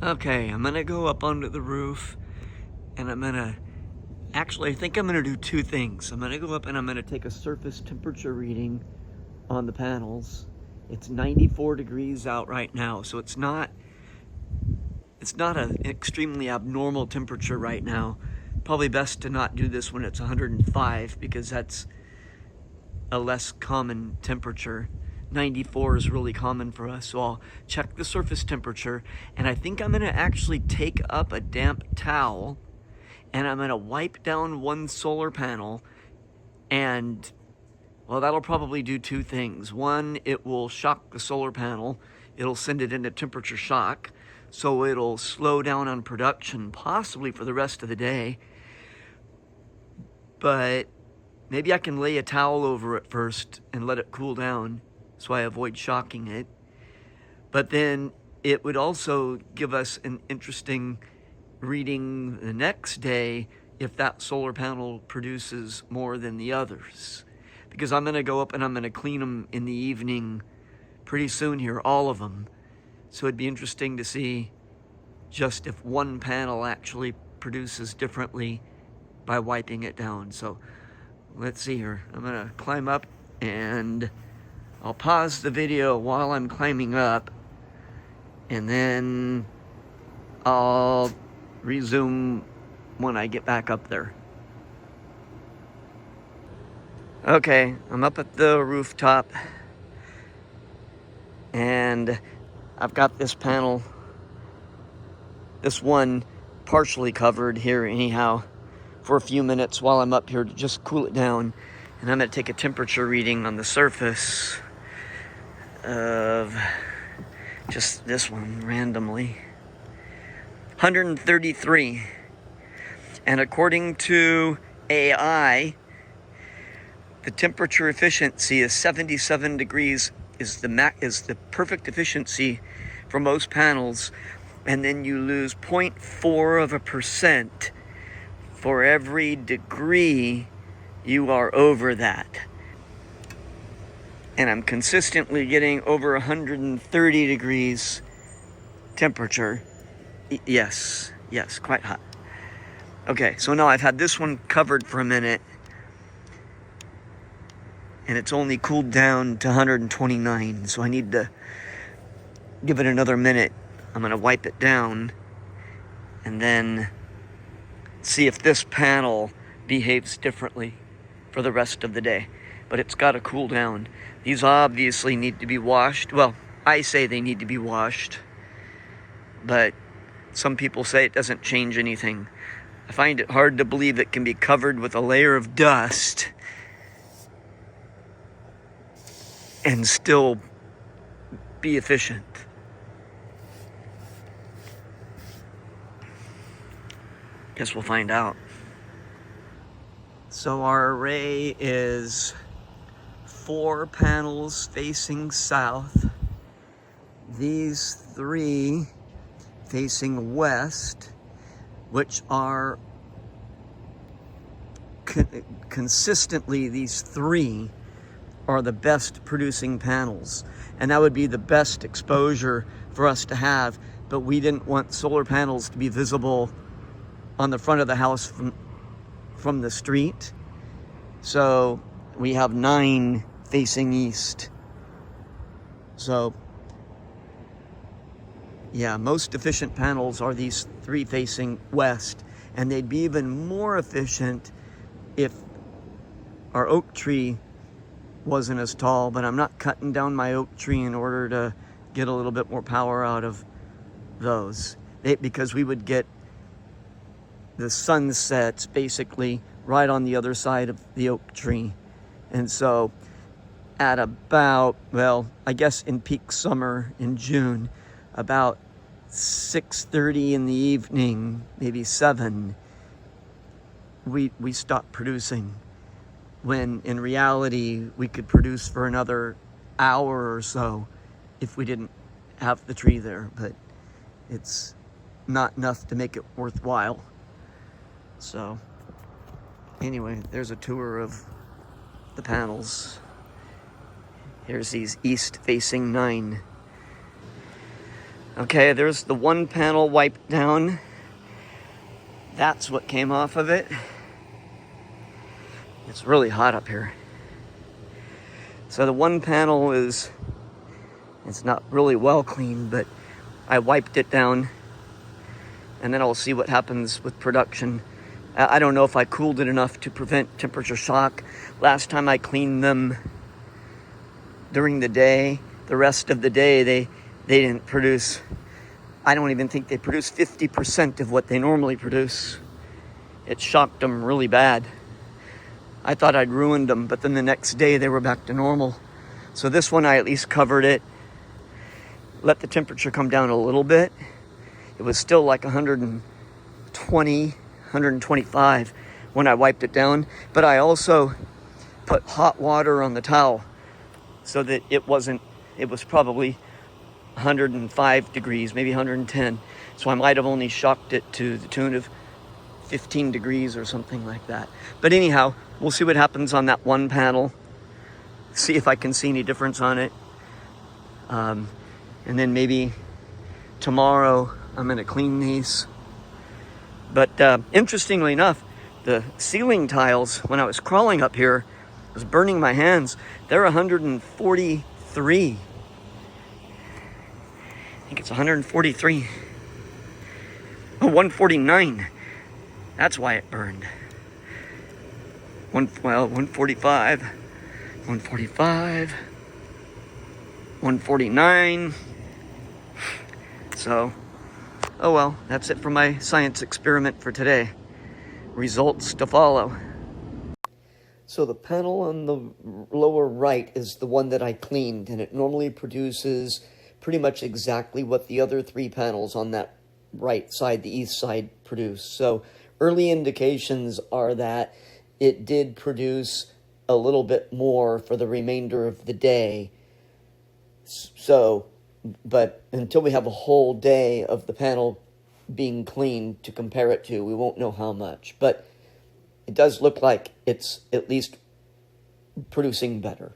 Okay, I'm gonna go up onto the roof and actually I think I'm gonna do two things. I'm gonna go up and I'm gonna take a surface temperature reading on the panels. It's 94 degrees out right now, so it's not an extremely abnormal temperature right now. Probably best to not do this when it's 105 because that's a less common temperature. 94 is really common for us, so I'll check the surface temperature, and I think I'm gonna actually take up a damp towel and I'm gonna wipe down one solar panel, and well, that'll probably do two things. One, it will shock the solar panel. It'll send it into temperature shock, so it'll slow down on production, possibly for the rest of the day. But maybe I can lay a towel over it first and let it cool down so I avoid shocking it. But then it would also give us an interesting reading the next day if that solar panel produces more than the others. Because I'm gonna go up and I'm gonna clean them in the evening pretty soon here, all of them. So it'd be interesting to see just if one panel actually produces differently by wiping it down. So let's see here. I'm gonna climb up and I'll pause the video while I'm climbing up, and then I'll resume when I get back up there. Okay, I'm up at the rooftop and I've got this panel, this one partially covered here anyhow, for a few minutes while I'm up here to just cool it down. And I'm gonna take a temperature reading on the surface of just this one randomly. 133. And according to AI, the temperature efficiency is 77 degrees is the perfect efficiency for most panels, and then you lose 0.4% for every degree you are over that. And I'm consistently getting over 130 degrees temperature. Yes, quite hot. Okay, so now I've had this one covered for a minute, and it's only cooled down to 129, so I need to give it another minute. I'm gonna wipe it down and then see if this panel behaves differently for the rest of the day. But it's gotta cool down. These obviously need to be washed. Well, I say they need to be washed, but some people say it doesn't change anything. I find it hard to believe it can be covered with a layer of dust and still be efficient. Guess we'll find out. So our array is 4 panels facing south, these 3 facing west, which are consistently, these 3 are the best producing panels, and that would be the best exposure for us to have. But we didn't want solar panels to be visible on the front of the house from the street, so we have 9 facing east. So yeah, most efficient panels are these 3 facing west, and they'd be even more efficient if our oak tree wasn't as tall. But I'm not cutting down my oak tree in order to get a little bit more power out of those, because we would get the sunsets basically right on the other side of the oak tree. And so at about, well, I guess in peak summer in June, about 6:30 in the evening, maybe 7, we stopped producing, when in reality we could produce for another hour or so if we didn't have the tree there, but it's not enough to make it worthwhile. So anyway, there's a tour of the panels. Here's these east facing 9. Okay, there's the one panel wiped down. That's what came off of it. It's really hot up here. So the one panel it's not really well cleaned, but I wiped it down, and then I'll see what happens with production. I don't know if I cooled it enough to prevent temperature shock. Last time I cleaned them during the day, the rest of the day, they didn't produce, I don't even think they produced 50% of what they normally produce. It shocked them really bad. I thought I'd ruined them, but then the next day they were back to normal. So this one, I at least covered it, let the temperature come down a little bit. It was still like 120, 125 when I wiped it down, but I also put hot water on the towel so that it was probably 105 degrees, maybe 110. So I might have only shocked it to the tune of 15 degrees or something like that. But anyhow, we'll see what happens on that one panel, see if I can see any difference on it. And then maybe tomorrow I'm gonna clean these. But interestingly enough, the ceiling tiles, when I was crawling up here, it was burning my hands. They're 143. I think it's 143. Oh, 149. That's why it burned. 145, 145, 149. So, oh well, that's it for my science experiment for today. Results to follow. So the panel on the lower right is the one that I cleaned, and it normally produces pretty much exactly what the other three panels on that right side, the east side, produce. So early indications are that it did produce a little bit more for the remainder of the day. So, but until we have a whole day of the panel being cleaned to compare it to, we won't know how much. But it does look like it's at least producing better.